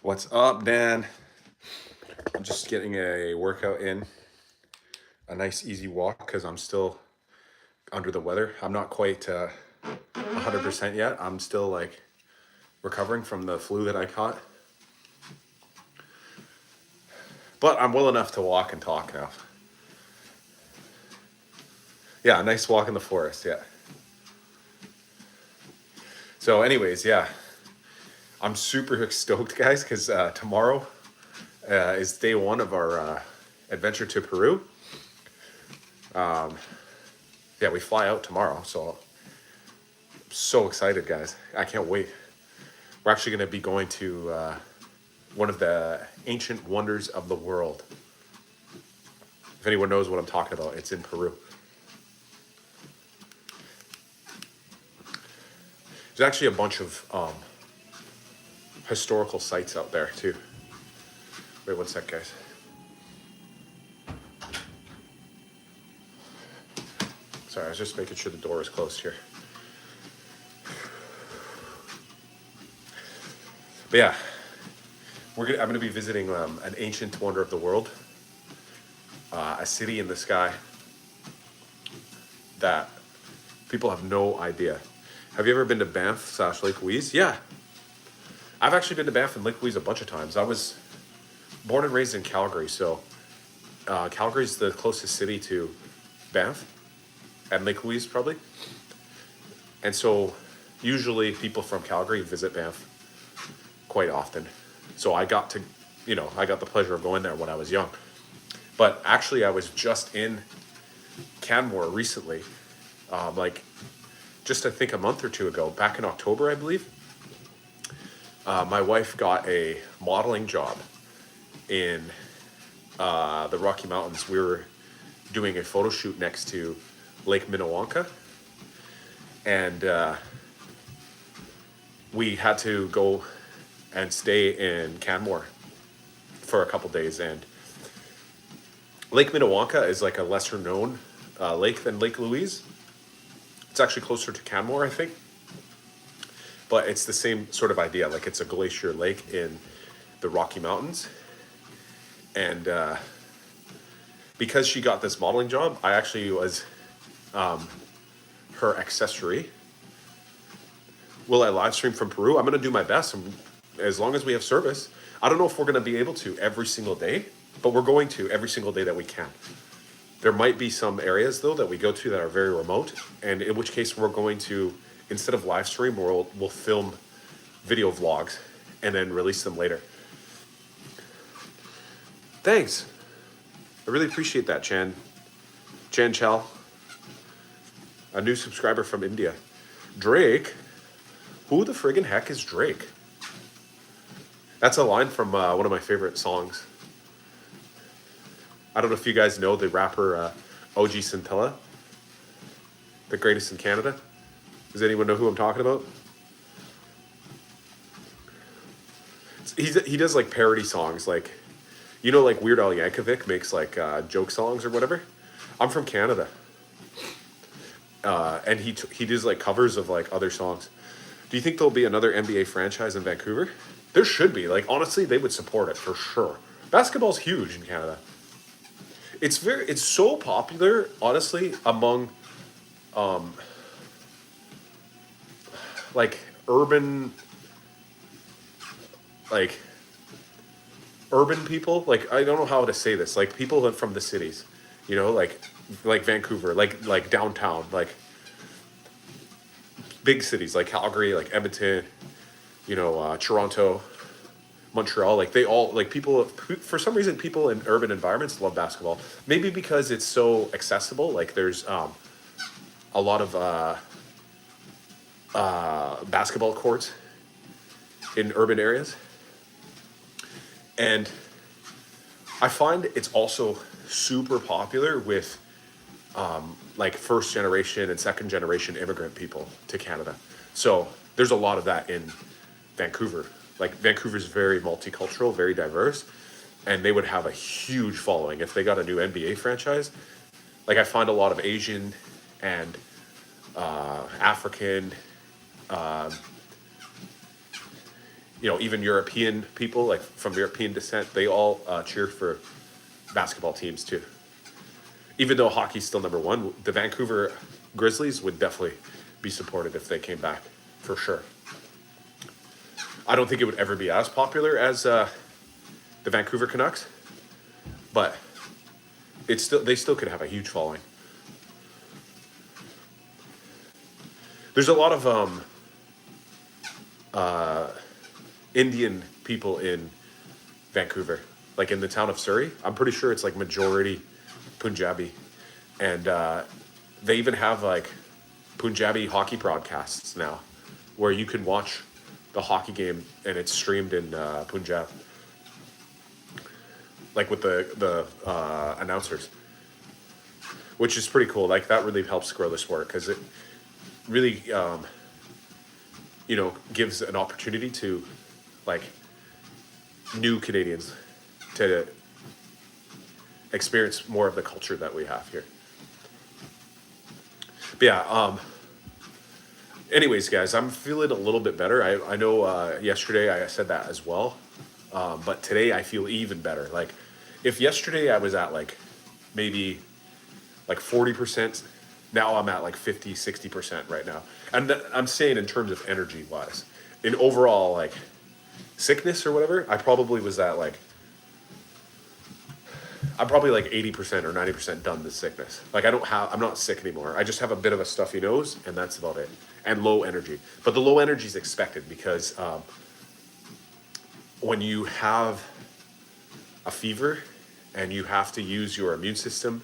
What's up, Dan? I'm just getting a workout in, a nice easy walk because I'm still under the weather. I'm not quite 100% yet. I'm still like recovering from the flu that I caught. But I'm well enough to walk and talk now. Yeah, a nice walk in the forest, yeah. So anyways, yeah. I'm super stoked, guys, because tomorrow is day one of our adventure to Peru. Yeah, we fly out tomorrow, so I'm so excited, guys. I can't wait. We're actually going to be going to one of the ancient wonders of the world. If anyone knows what I'm talking about, it's in Peru. There's actually a bunch of historical sites out there too. Wait one sec, guys. Sorry, I was just making sure the door is closed here. But yeah, I'm gonna be visiting an ancient wonder of the world, a city in the sky that people have no idea. Have you ever been to Banff / Lake Louise? Yeah, I've actually been to Banff and Lake Louise a bunch of times. I was born and raised in Calgary, so Calgary's the closest city to Banff and Lake Louise probably. And so usually people from Calgary visit Banff quite often. So I got to, I got the pleasure of going there when I was young. But actually I was just in Canmore recently, like just I think a month or two ago, back in October, I believe. My wife got a modeling job in the Rocky Mountains. We were doing a photo shoot next to Lake Minnewanka, and we had to go and stay in Canmore for a couple days. And Lake Minnewanka is like a lesser known lake than Lake Louise. It's actually closer to Canmore, I think. But it's the same sort of idea. Like it's a glacier lake in the Rocky Mountains. And because she got this modeling job, I actually was her accessory. Will I live stream from Peru? I'm going to do my best. As long as we have service. I don't know if we're going to be able to every single day, but we're going to every single day that we can. There might be some areas, though, that we go to that are very remote, and in which case we're going to, instead of live stream, we'll film video vlogs and then release them later. Thanks. I really appreciate that, Chan Chal. A new subscriber from India. Drake? Who the friggin' heck is Drake? That's a line from one of my favorite songs. I don't know if you guys know the rapper OG Centella, the greatest in Canada. Does anyone know who I'm talking about? He does like parody songs, like, like Weird Al Yankovic makes like joke songs or whatever. I'm from Canada, and he does like covers of like other songs. Do you think there'll be another NBA franchise in Vancouver? There should be. Like, honestly, they would support it for sure. Basketball's huge in Canada. It's so popular, honestly, among like urban like urban people. Like, I don't know how to say this. Like people from the cities, like Vancouver, like downtown, like big cities like Calgary, like Edmonton, Toronto, Montreal, like they all like people for some reason people in urban environments love basketball. Maybe because it's so accessible. Like there's a lot of basketball courts in urban areas, and I find it's also super popular with like first generation and second generation immigrant people to Canada. So there's a lot of that in Vancouver. Like Vancouver's very multicultural, very diverse, and they would have a huge following if they got a new NBA franchise. Like I find a lot of Asian and African, even European people, like from European descent, they all cheer for basketball teams too. Even though hockey's still number one, the Vancouver Grizzlies would definitely be supported if they came back, for sure. I don't think it would ever be as popular as the Vancouver Canucks, but they still could have a huge following. There's a lot of Indian people in Vancouver, like in the town of Surrey. I'm pretty sure it's like majority Punjabi, and they even have like Punjabi hockey broadcasts now, where you can watch the hockey game and it's streamed in Punjab, like with the announcers, which is pretty cool. Like that really helps grow the sport because it really gives an opportunity to like new Canadians to experience more of the culture that we have here. But yeah, anyways, guys, I'm feeling a little bit better. I know yesterday I said that as well, but today I feel even better. Like if yesterday I was at like maybe like 40%, now I'm at like 50, 60% right now. And I'm saying in terms of energy wise. In overall like sickness or whatever, I probably was at like, I'm probably like 80% or 90% done this sickness. Like I'm not sick anymore. I just have a bit of a stuffy nose and that's about it. And low energy. But the low energy is expected because when you have a fever and you have to use your immune system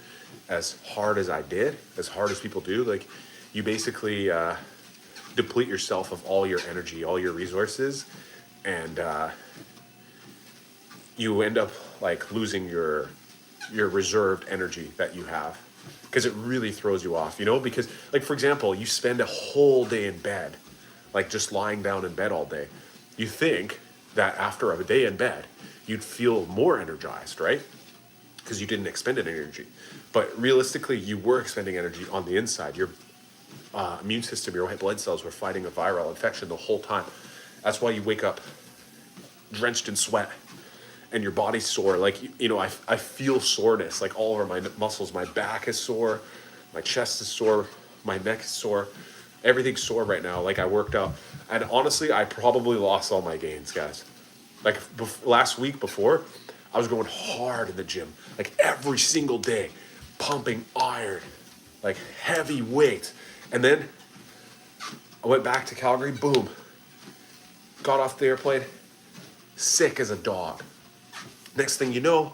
as hard as I did, as hard as people do, like you basically deplete yourself of all your energy, all your resources, and you end up like losing your reserved energy that you have, because it really throws you off, because like for example, you spend a whole day in bed, like just lying down in bed all day. You think that after a day in bed you'd feel more energized, right? Because you didn't expend any energy. But realistically, you were expending energy on the inside. Your immune system, your white blood cells were fighting a viral infection the whole time. That's why you wake up drenched in sweat and your body's sore. Like, I feel soreness like all over my muscles. My back is sore, my chest is sore, my neck is sore. Everything's sore right now. Like I worked out. And honestly, I probably lost all my gains, guys. Like last week before, I was going hard in the gym, like every single day, pumping iron, like heavy weights. And then I went back to Calgary, boom, got off the airplane, sick as a dog. Next thing you know,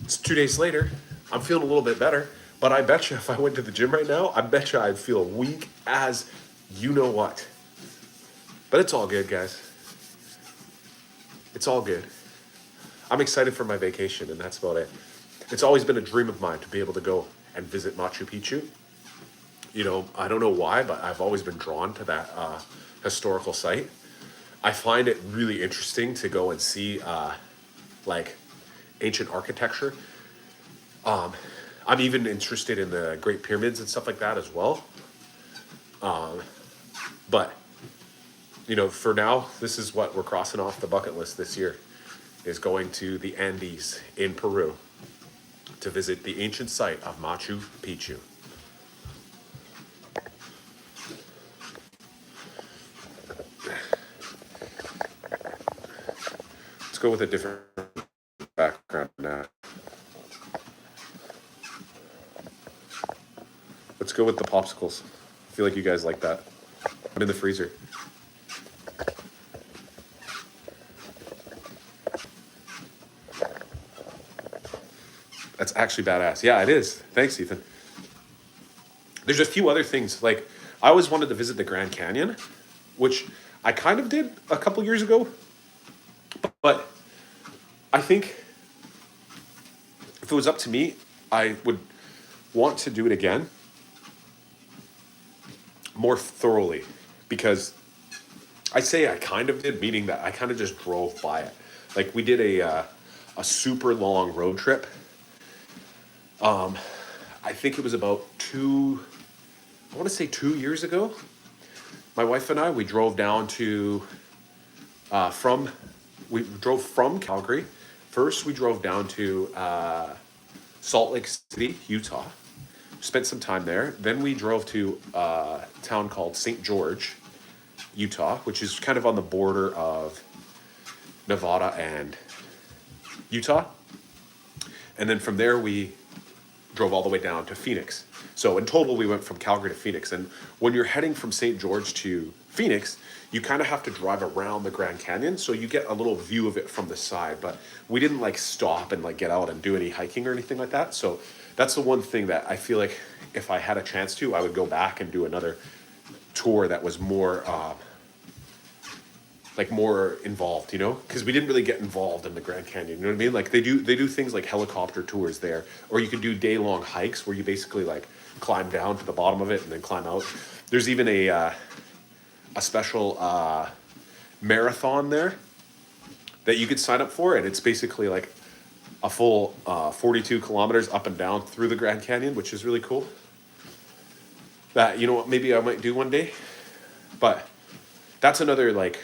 it's 2 days later, I'm feeling a little bit better, but I bet you if I went to the gym right now, I bet you I'd feel weak as you know what. But it's all good, guys. It's all good. I'm excited for my vacation, and that's about it. It's always been a dream of mine to be able to go and visit Machu Picchu. I don't know why, but I've always been drawn to that historical site. I find it really interesting to go and see like ancient architecture. I'm even interested in the Great Pyramids and stuff like that as well. But for now, this is what we're crossing off the bucket list this year, is going to the Andes in Peru to visit the ancient site of Machu Picchu. Let's go with a different background now. Let's go with the popsicles. I feel like you guys like that. I'm in the freezer. That's actually badass. Yeah, it is. Thanks, Ethan. There's a few other things. Like, I always wanted to visit the Grand Canyon, which I kind of did a couple years ago. But I think if it was up to me, I would want to do it again more thoroughly, because I say I kind of did, meaning that I kind of just drove by it. Like, we did a super long road trip. I think it was about I want to say 2 years ago. My wife and I, we drove down to we drove from Calgary. First, we drove down to Salt Lake City, Utah. Spent some time there. Then we drove to a town called St. George, Utah, which is kind of on the border of Nevada and Utah. And then from there, we drove all the way down to Phoenix. So in total, we went from Calgary to Phoenix. And when you're heading from St. George to Phoenix, you kind of have to drive around the Grand Canyon, so you get a little view of it from the side. But we didn't like stop and like get out and do any hiking or anything like that. So that's the one thing that I feel like if I had a chance to, I would go back and do another tour that was more more involved, you know, because we didn't really get involved in the Grand Canyon. You know what I mean? Like, they do things like helicopter tours there, or you could do day-long hikes where you basically like climb down to the bottom of it and then climb out. There's even a special marathon there that you could sign up for, and it's basically like a full 42 kilometers up and down through the Grand Canyon, which is really cool. That, you know what, maybe I might do one day. But that's another like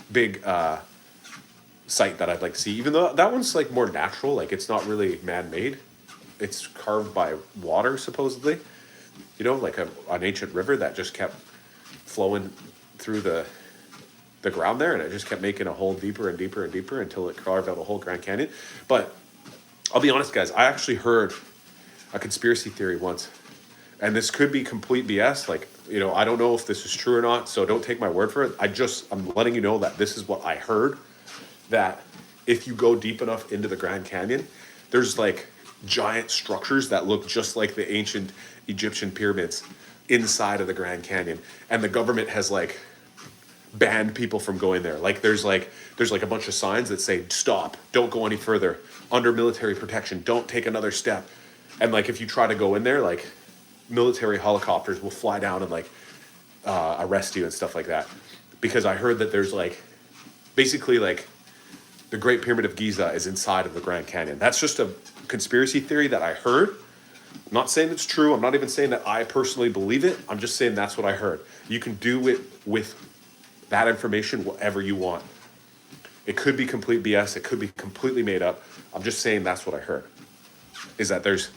big site that I'd like to see, even though that one's like more natural, like it's not really man-made. It's carved by water, supposedly, you know, like an ancient river that just kept flowing through the ground there, and it just kept making a hole deeper and deeper and deeper until it carved out a whole Grand Canyon. But I'll be honest, guys, I actually heard a conspiracy theory once, and this could be complete BS. Like, you know, I don't know if this is true or not, so don't take my word for it. I'm letting you know that this is what I heard, that if you go deep enough into the Grand Canyon, there's like giant structures that look just like the ancient Egyptian pyramids inside of the Grand Canyon, and the government has like banned people from going there. Like, there's like a bunch of signs that say stop, don't go any further, under military protection, don't take another step. And like, if you try to go in there, like military helicopters will fly down and like arrest you and stuff like that. Because I heard that there's like basically like the Great Pyramid of Giza is inside of the Grand Canyon. That's just a conspiracy theory that I heard. I'm not saying it's true. I'm not even saying that I personally believe it. I'm just saying that's what I heard. You can do it with that information whatever you want. It could be complete BS. It could be completely made up. I'm just saying that's what I heard, is that there's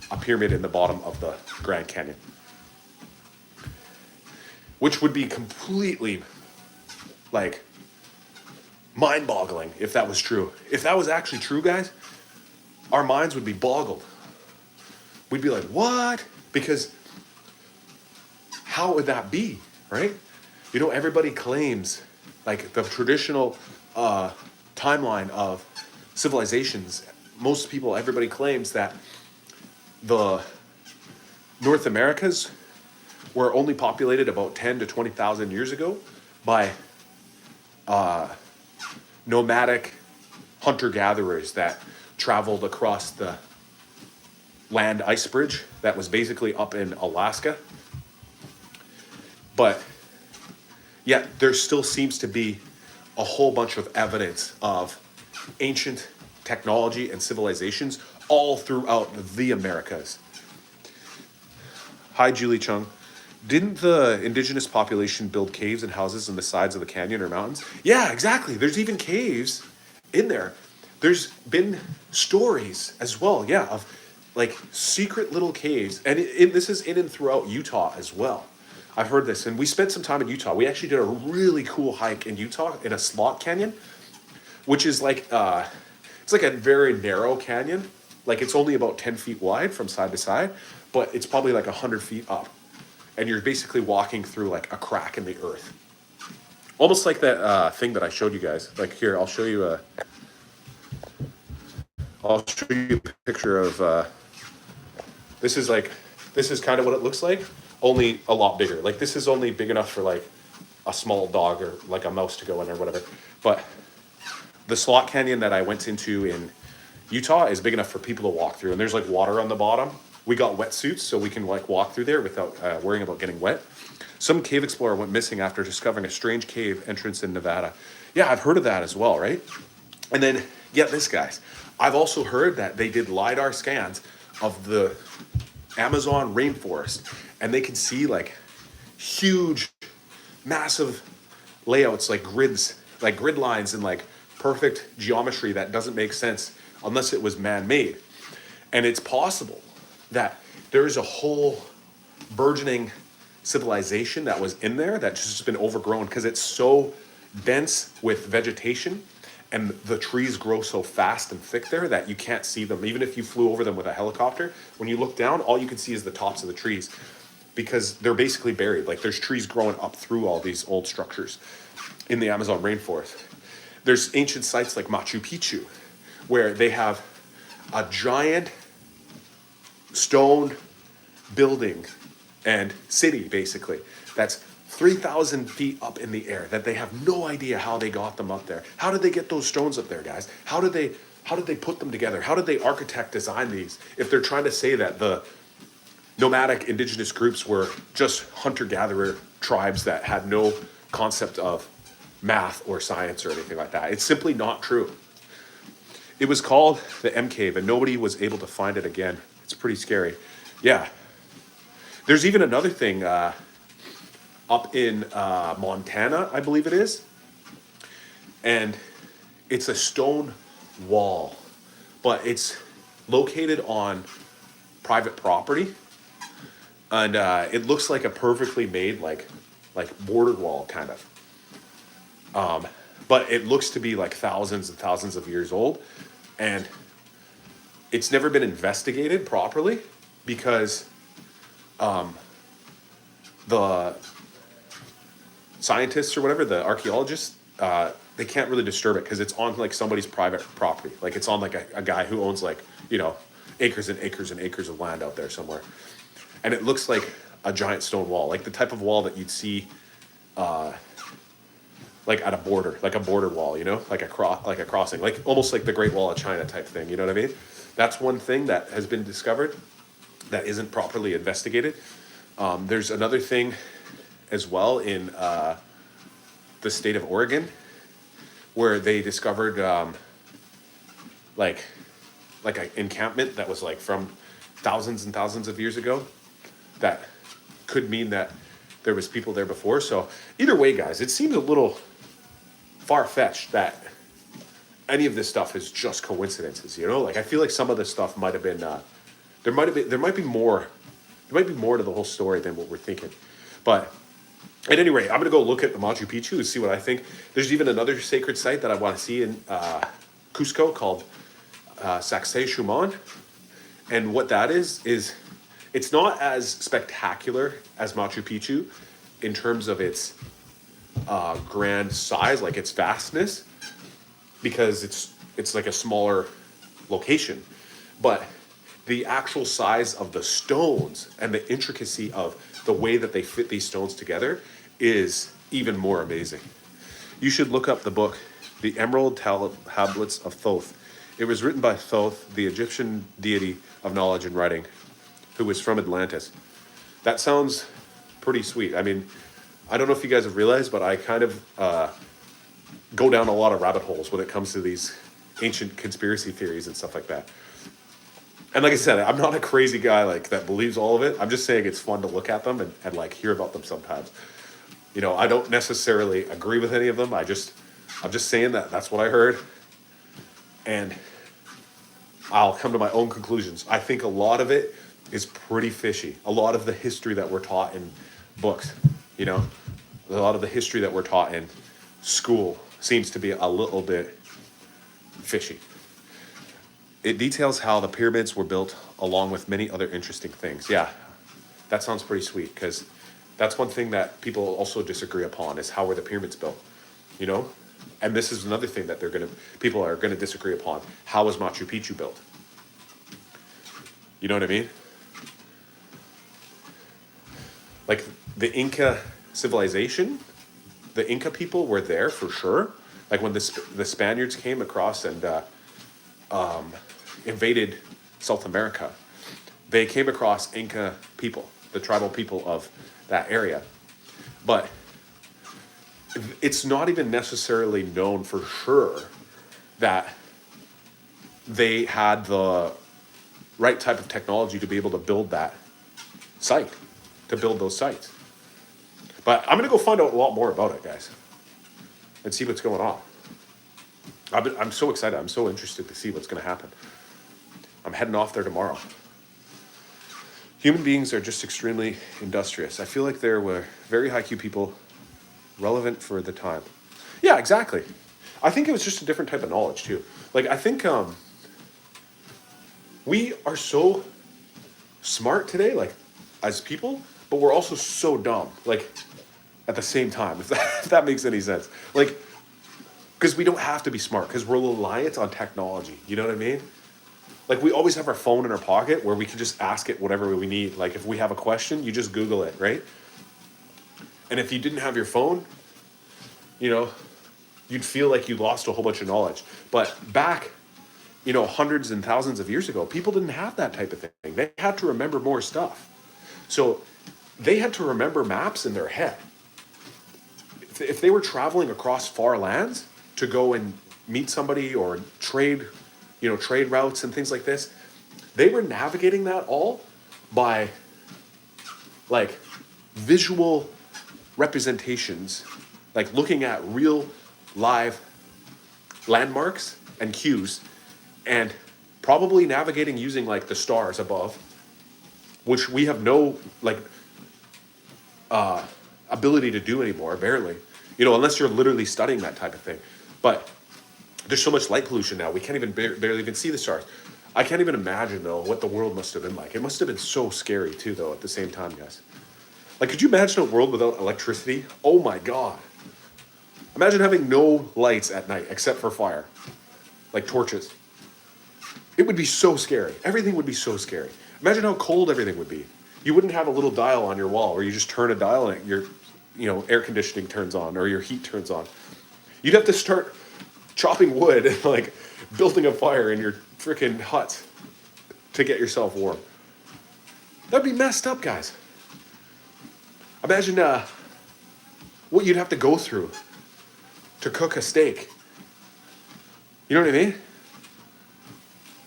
a pyramid in the bottom of the Grand Canyon, which would be completely like mind-boggling if that was true. If that was actually true, guys, our minds would be boggled. We'd be like, what? Because how would that be, right? You know, everybody claims, like the traditional timeline of civilizations, everybody claims that the North Americas were only populated about 10 to 20,000 years ago by nomadic hunter-gatherers that traveled across the land ice bridge that was basically up in Alaska. But yet there still seems to be a whole bunch of evidence of ancient technology and civilizations all throughout the Americas. Hi, Julie Chung. Didn't the indigenous population build caves and houses in the sides of the canyon or mountains? Yeah, exactly. There's even caves in there. There's been stories as well, yeah, of like secret little caves. And this is in and throughout Utah as well. I've heard this, and we spent some time in Utah. We actually did a really cool hike in Utah in a slot canyon, which is like, it's like a very narrow canyon. Like, it's only about 10 feet wide from side to side, but it's probably like 100 feet up. and you're basically walking through like a crack in the earth, almost like that thing that I showed you guys. Like here, I'll show you a picture of this is like this is kind of what it looks like, only a lot bigger. Like this is only big enough for like a small dog or like a mouse to go in or whatever. But the slot canyon that I went into in Utah is big enough for people to walk through, and there's like water on the bottom. We got wetsuits so we can like walk through there without worrying about getting wet. Some cave explorer went missing after discovering a strange cave entrance in Nevada. Yeah, I've heard of that as well, right? And then get this, guys. I've also heard that they did LiDAR scans of the Amazon rainforest, and they can see like huge, massive layouts, like grids, like grid lines, and like perfect geometry that doesn't make sense unless it was man-made. And it's possible that there is a whole burgeoning civilization that was in there that's just been overgrown because it's so dense with vegetation, and the trees grow so fast and thick there that you can't see them. Even if you flew over them with a helicopter, when you look down, all you can see is the tops of the trees because they're basically buried. Like there's trees growing up through all these old structures in the Amazon rainforest. There's ancient sites like Machu Picchu where they have a giant stone building and city basically that's 3,000 feet up in the air that they have no idea how they got them up there. How did they get those stones up there, guys? How did they put them together? How did they architect design these if they're trying to say that the nomadic indigenous groups were just hunter-gatherer tribes that had no concept of math or science or anything like that? It's simply not true. It was called the M Cave, and nobody was able to find it again. It's pretty scary. Yeah. There's even another thing up in Montana, I believe it is. And it's a stone wall, but it's located on private property. And it looks like a perfectly made, like border wall, kind of. But it looks to be like thousands and thousands of years old. And it's never been investigated properly because the scientists or whatever, the archaeologists, they can't really disturb it because it's on like somebody's private property. Like it's on like a guy who owns like, acres and acres and acres of land out there somewhere. And it looks like a giant stone wall, like the type of wall that you'd see like at a border, like a border wall, like a crossing, like almost like the Great Wall of China type thing, you know what I mean? That's one thing that has been discovered that isn't properly investigated. There's another thing as well in the state of Oregon where they discovered like an encampment that was like from thousands and thousands of years ago that could mean that there was people there before. So either way, guys, it seems a little far-fetched that any of this stuff is just coincidences, Like I feel like some of this stuff might have been there might be more to the whole story than what we're thinking. But at any rate, I'm going to go look at the Machu Picchu and see what I think. There's even another sacred site that I want to see in Cusco called Sacsayhuaman. And what that is it's not as spectacular as Machu Picchu in terms of its grand size, like its vastness, because it's like a smaller location. But the actual size of the stones and the intricacy of the way that they fit these stones together is even more amazing. You should look up the book, The Emerald Tablets of Thoth. It was written by Thoth, the Egyptian deity of knowledge and writing, who was from Atlantis. That sounds pretty sweet. I mean, I don't know if you guys have realized, but I kind of go down a lot of rabbit holes when it comes to these ancient conspiracy theories and stuff like that. And like I said, I'm not a crazy guy like that believes all of it. I'm just saying it's fun to look at them and like hear about them sometimes. I don't necessarily agree with any of them. I'm just saying that that's what I heard. And I'll come to my own conclusions. I think a lot of it is pretty fishy. A lot of the history that we're taught in books, a lot of the history that we're taught in school seems to be a little bit fishy. It details how the pyramids were built along with many other interesting things. Yeah, that sounds pretty sweet because That's one thing that people also disagree upon is how were the pyramids built, you know? And this is another thing that people are gonna disagree upon. How was Machu Picchu built? You know what I mean? Like the Inca civilization, the Inca people were there for sure. Like when the Spaniards came across and invaded South America, they came across Inca people, the tribal people of that area. But it's not even necessarily known for sure that they had the right type of technology to be able to build that site, to build those sites. But I'm going to go find out a lot more about it, guys, and see what's going on. I'm so excited. I'm so interested to see what's going to happen. I'm heading off there tomorrow. Human beings are just extremely industrious. I feel like there were very high Q people relevant for the time. Yeah, exactly. I think it was just a different type of knowledge too. Like I think we are so smart today, like as people, but we're also so dumb, like at the same time, if that makes any sense. Like, because we don't have to be smart, because we're reliant on technology. You know what I mean? Like we always have our phone in our pocket where we can just ask it whatever we need. Like if we have a question, you just Google it, right? And if you didn't have your phone, you know, you'd feel like you lost a whole bunch of knowledge. But back, you know, hundreds and thousands of years ago, people didn't have that type of thing. They had to remember more stuff. So they had to remember maps in their head. If they were traveling across far lands to go and meet somebody or trade, you know, trade routes and things like this, they were navigating that all by like visual representations, like looking at real live landmarks and cues, and probably navigating using like the stars above, which we have no like ability to do anymore, barely, you know, unless you're literally studying that type of thing. But there's so much light pollution now, we can't even barely even see the stars. I can't even imagine though what the world must have been like. It must have been so scary too though at the same time, guys. Like, could you imagine a world without electricity? Oh my God. Imagine having no lights at night except for fire, like torches. It would be so scary. Everything would be so scary. Imagine how cold everything would be. You wouldn't have a little dial on your wall where you just turn a dial and your, you know, air conditioning turns on or your heat turns on. You'd have to start chopping wood and like building a fire in your freaking hut to get yourself warm. That'd be messed up, guys. Imagine what you'd have to go through to cook a steak. You know what I mean?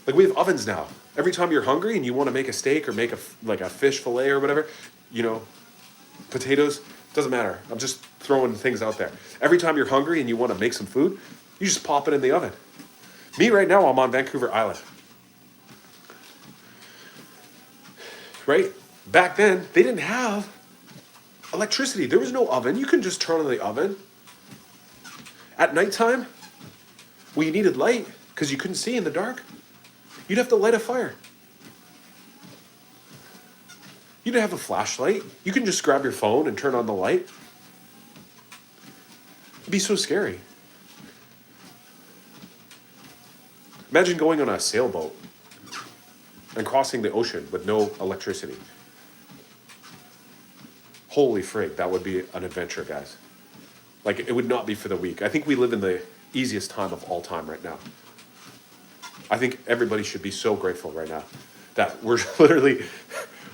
Like we have ovens now. Every time you're hungry and you want to make a steak or make a fish fillet or whatever, you know, potatoes, doesn't matter. I'm just throwing things out there. Every time you're hungry and you want to make some food, you just pop it in the oven. Me right now, I'm on Vancouver Island. Right? Back then, they didn't have electricity. There was no oven. You couldn't just turn on the oven. At nighttime, well, you needed light because you couldn't see in the dark. You'd have to light a fire. You didn't have a flashlight. You can just grab your phone and turn on the light. It'd be so scary. Imagine going on a sailboat and crossing the ocean with no electricity. Holy frig, that would be an adventure, guys. Like, it would not be for the weak. I think we live in the easiest time of all time right now. I think everybody should be so grateful right now that we're literally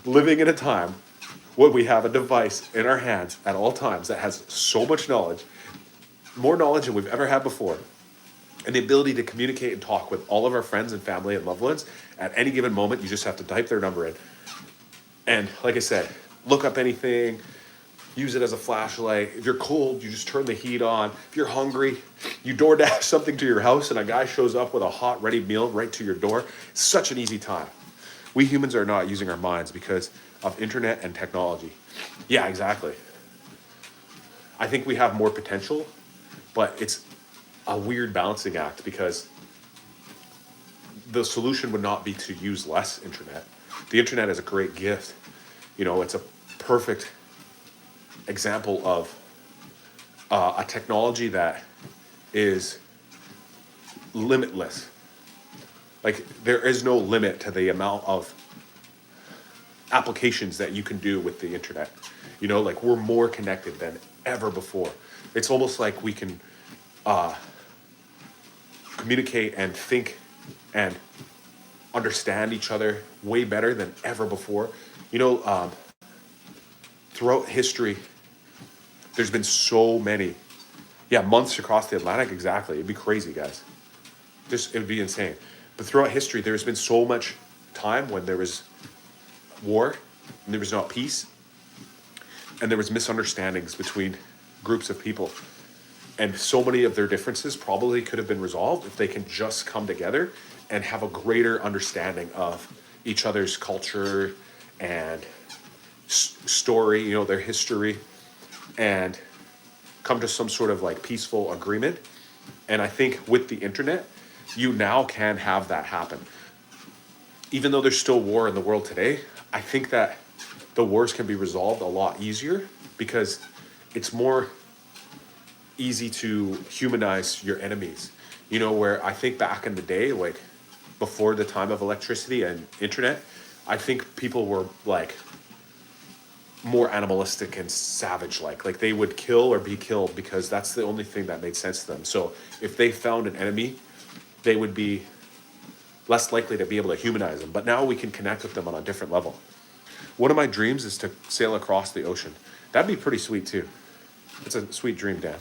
living in a time when we have a device in our hands at all times that has so much knowledge, more knowledge than we've ever had before, and the ability to communicate and talk with all of our friends and family and loved ones at any given moment. You just have to type their number in. And like I said, look up anything, use it as a flashlight. If you're cold, you just turn the heat on. If you're hungry, you DoorDash something to your house and a guy shows up with a hot, ready meal right to your door. It's such an easy time. We humans are not using our minds because of internet and technology. Yeah, exactly. I think we have more potential, but it's a weird balancing act because the solution would not be to use less internet. The internet is a great gift. You know, it's a perfect example of a technology that is limitless. Like there is no limit to the amount of applications that you can do with the internet. You know, like we're more connected than ever before. It's almost like we can communicate and think and understand each other way better than ever before. You know, throughout history, there's been so many, months across the Atlantic, exactly. It'd be crazy, guys. Just, it would be insane. But throughout history, there's been so much time when there was war and there was not peace and there was misunderstandings between groups of people. And so many of their differences probably could have been resolved if they can just come together and have a greater understanding of each other's culture and story, you know, their history, and come to some sort of like peaceful agreement. And I think with the internet, you now can have that happen. Even though there's still war in the world today, I think that the wars can be resolved a lot easier because it's more easy to humanize your enemies. You know, where I think back in the day, like before the time of electricity and internet, I think people were like more animalistic and savage like they would kill or be killed because that's the only thing that made sense to them. So if they found an enemy, they would be less likely to be able to humanize them. But now we can connect with them on a different level. One of my dreams is to sail across the ocean. That'd be pretty sweet too. It's a sweet dream, Dan.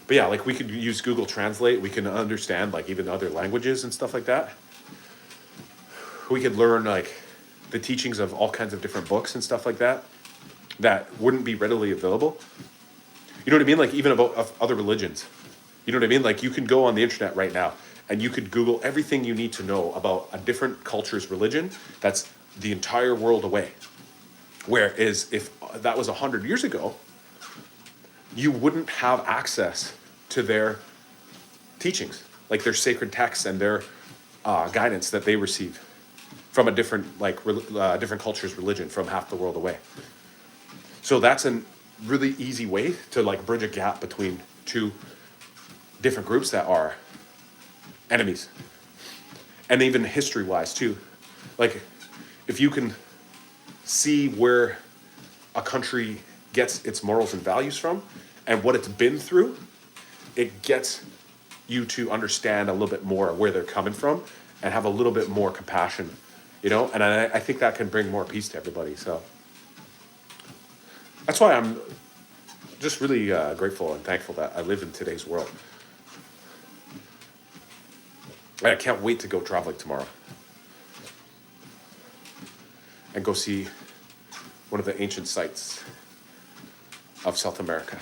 But yeah, like we could use Google Translate. We can understand like even other languages and stuff like that. We could learn like the teachings of all kinds of different books and stuff like that that wouldn't be readily available. You know what I mean? Like even about other religions. You know what I mean? Like you can go on the internet right now and you could Google everything you need to know about a different culture's religion that's the entire world away. Whereas if that was 100 years ago, you wouldn't have access to their teachings, like their sacred texts and their guidance that they received from a different, different culture's religion from half the world away. So that's a really easy way to like bridge a gap between two different groups that are enemies. And even history-wise too. Like if you can see where a country gets its morals and values from and what it's been through, it gets you to understand a little bit more where they're coming from and have a little bit more compassion, you know? And I think that can bring more peace to everybody. So that's why I'm just really grateful and thankful that I live in today's world. And I can't wait to go traveling tomorrow and go see one of the ancient sites of South America.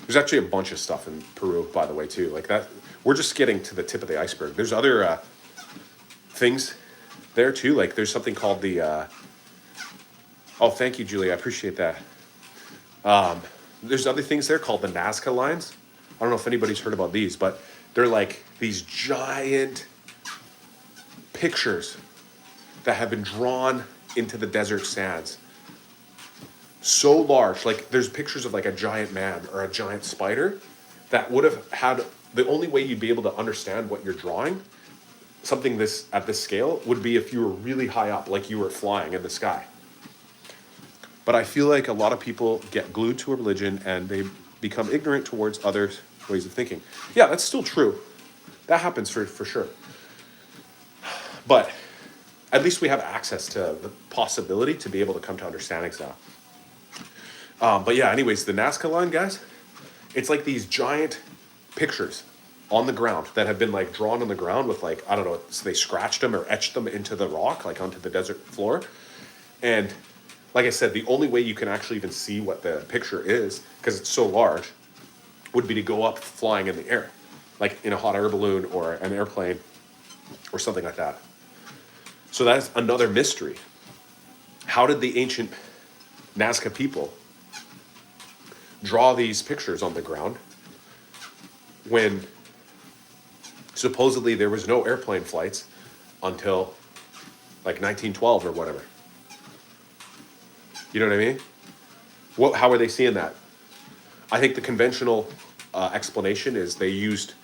There's actually a bunch of stuff in Peru, by the way, too. Like that, we're just getting to the tip of the iceberg. There's other things there too. Like there's something called the. Oh, thank you, Julie. I appreciate that. There's other things there called the Nazca lines. I don't know if anybody's heard about these, but they're like these giant pictures that have been drawn into the desert sands. So large, like there's pictures of like a giant man or a giant spider that would have had, the only way you'd be able to understand what you're drawing, something this at this scale, would be if you were really high up, like you were flying in the sky. But I feel like a lot of people get glued to a religion and they become ignorant towards other ways of thinking. Yeah, that's still true. That happens for sure. But at least we have access to the possibility to be able to come to understandings now. But yeah, anyways, the Nazca line, guys, it's like these giant pictures on the ground that have been like drawn on the ground with like, I don't know, so they scratched them or etched them into the rock, like onto the desert floor. And like I said, the only way you can actually even see what the picture is, because it's so large, would be to go up flying in the air, like in a hot air balloon or an airplane or something like that. So that's another mystery. How did the ancient Nazca people draw these pictures on the ground when Supposedly there was no airplane flights until like 1912 or whatever. You know what I mean? How are they seeing that? I think the conventional explanation is they used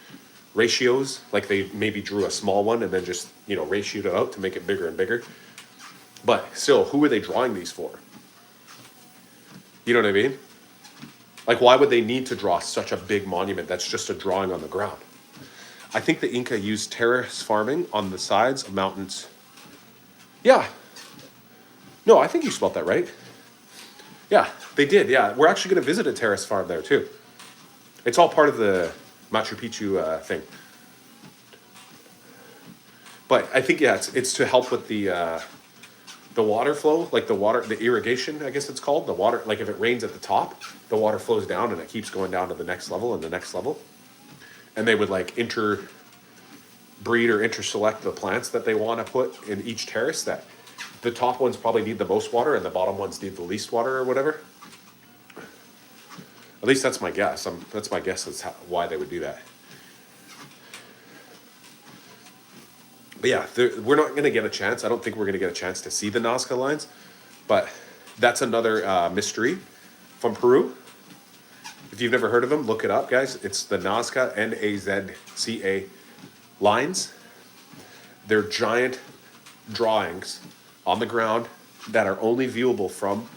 ratios, like they maybe drew a small one and then just, ratioed it out to make it bigger and bigger. But still, who are they drawing these for? You know what I mean? Like, why would they need to draw such a big monument that's just a drawing on the ground? I think the Inca used terrace farming on the sides of mountains. Yeah. No, I think you spelled that right. Yeah, they did. Yeah, we're actually going to visit a terrace farm there too. It's all part of the Machu Picchu thing. But I think, yeah, it's to help with the water flow, like the irrigation, I guess it's called. The water, like if it rains at the top, the water flows down and it keeps going down to the next level and the next level. And they would like interbreed or interselect the plants that they want to put in each terrace. That the top ones probably need the most water and the bottom ones need the least water or whatever. At least that's my guess. That's my guess. That's why they would do that. But yeah, we're not going to get a chance. I don't think we're going to get a chance to see the Nazca lines. But that's another mystery from Peru. If you've never heard of them, look it up, guys. It's the Nazca, Nazca lines. They're giant drawings on the ground that are only viewable from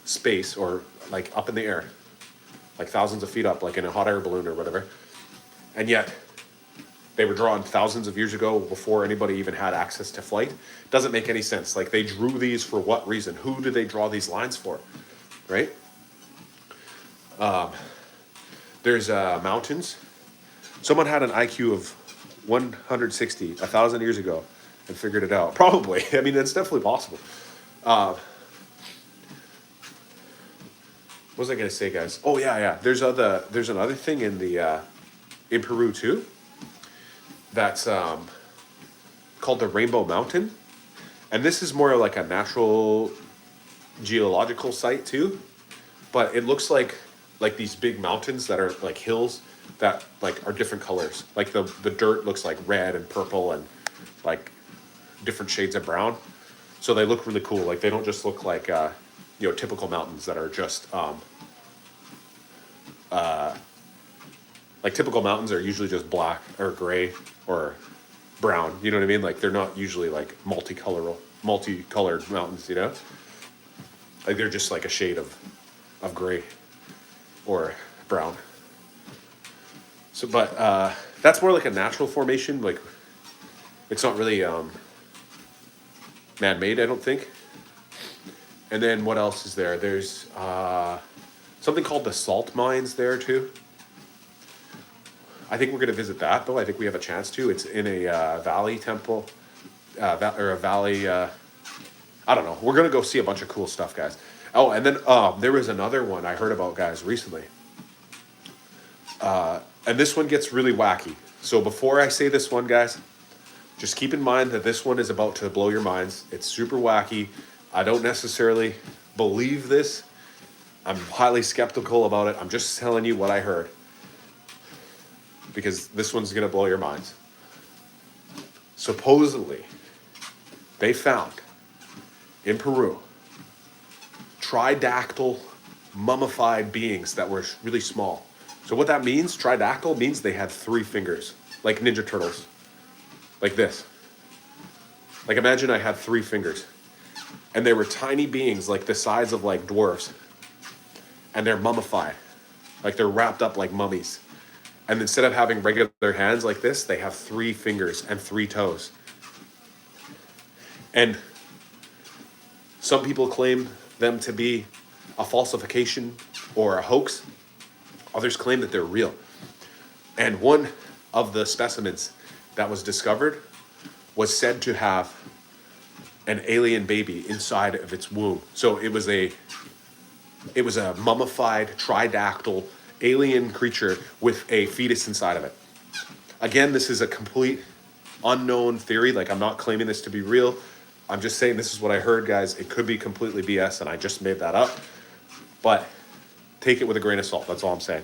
space or like up in the air, like thousands of feet up, like in a hot air balloon or whatever. And yet they were drawn thousands of years ago before anybody even had access to flight. Doesn't make any sense. Like, they drew these for what reason? Who did they draw these lines for? Right? There's mountains. Someone had an IQ of 160 1,000 years ago and figured it out. Probably. I mean, it's definitely possible. What was I gonna say, guys? Oh yeah. There's another thing in Peru too. That's called the Rainbow Mountain, and this is more like a natural geological site too. But it looks like these big mountains that are like hills that like are different colors. Like the dirt looks like red and purple and like different shades of brown. So they look really cool. Like, they don't just look like typical mountains that are just like typical mountains are usually just black or gray or brown. You know what I mean? Like, they're not usually like multicolored mountains. Like, they're just like a shade of gray or brown. So, but that's more like a natural formation. Like, it's not really man-made, I don't think. And then what else is there? There's something called the salt mines there too. I think we're going to visit that, though. I think we have a chance to. It's in a valley temple, or a valley. I don't know. We're going to go see a bunch of cool stuff, guys. Oh, and then there was another one I heard about, guys, recently. And this one gets really wacky. So before I say this one, guys, just keep in mind that this one is about to blow your minds. It's super wacky. I don't necessarily believe this. I'm highly skeptical about it. I'm just telling you what I heard, because this one's going to blow your minds. Supposedly, they found in Peru tridactyl mummified beings that were really small. So what that means, tridactyl, means they had 3 fingers, like Ninja Turtles, like this. Like, imagine I had 3 fingers, and they were tiny beings, like the size of like dwarves, and they're mummified, like they're wrapped up like mummies. And instead of having regular hands like this, they have 3 fingers and 3 toes. And some people claim them to be a falsification or a hoax. Others claim that they're real. And one of the specimens that was discovered was said to have an alien baby inside of its womb. So it was a mummified tridactyl alien creature with a fetus inside of it. Again, this is a complete unknown theory. Like, I'm not claiming this to be real. I'm just saying this is what I heard, guys. It could be completely BS, and I just made that up. But take it with a grain of salt. That's all I'm saying.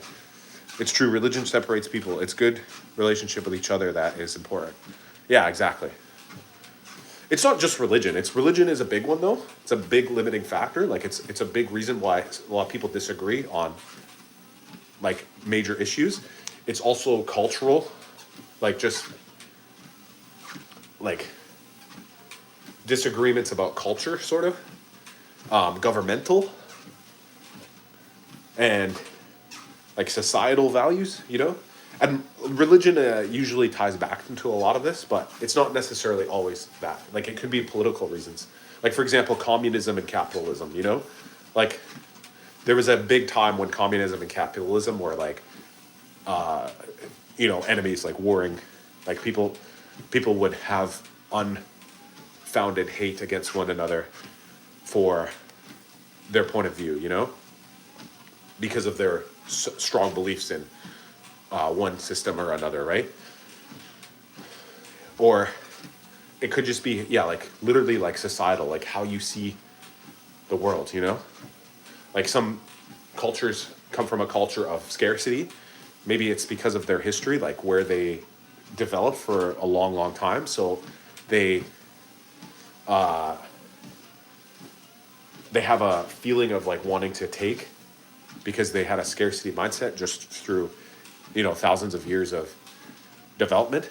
It's true. Religion separates people. It's good relationship with each other that is important. Yeah, exactly. It's not just religion. It's religion is a big one though. It's a big limiting factor. Like it's a big reason why a lot of people disagree on like major issues. It's also cultural, like just like disagreements about culture, sort of, governmental, and like societal values, you know? And religion usually ties back into a lot of this, but it's not necessarily always that. Like it could be political reasons. Like for example, communism and capitalism, you know? Like there was a big time when communism and capitalism were like, you know, enemies, like warring, like people would have unfounded hate against one another for their point of view, you know? Because of their strong beliefs in one system or another, right? Or it could just be, yeah, like literally like societal, like how you see the world, you know? Like some cultures come from a culture of scarcity. Maybe it's because of their history, like where they developed for a long, long time. So they have a feeling of like wanting to take because they had a scarcity mindset just through, you know, thousands of years of development.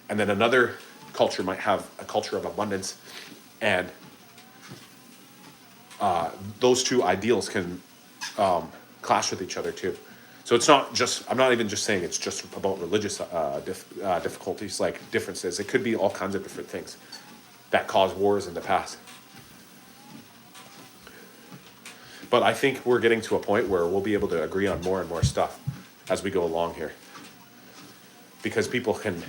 And then another culture might have a culture of abundance, and those two ideals can clash with each other too. So it's not just, I'm not even just saying it's just about religious difficulties, like differences. It could be all kinds of different things that caused wars in the past. But I think we're getting to a point where we'll be able to agree on more and more stuff as we go along here. Because people can,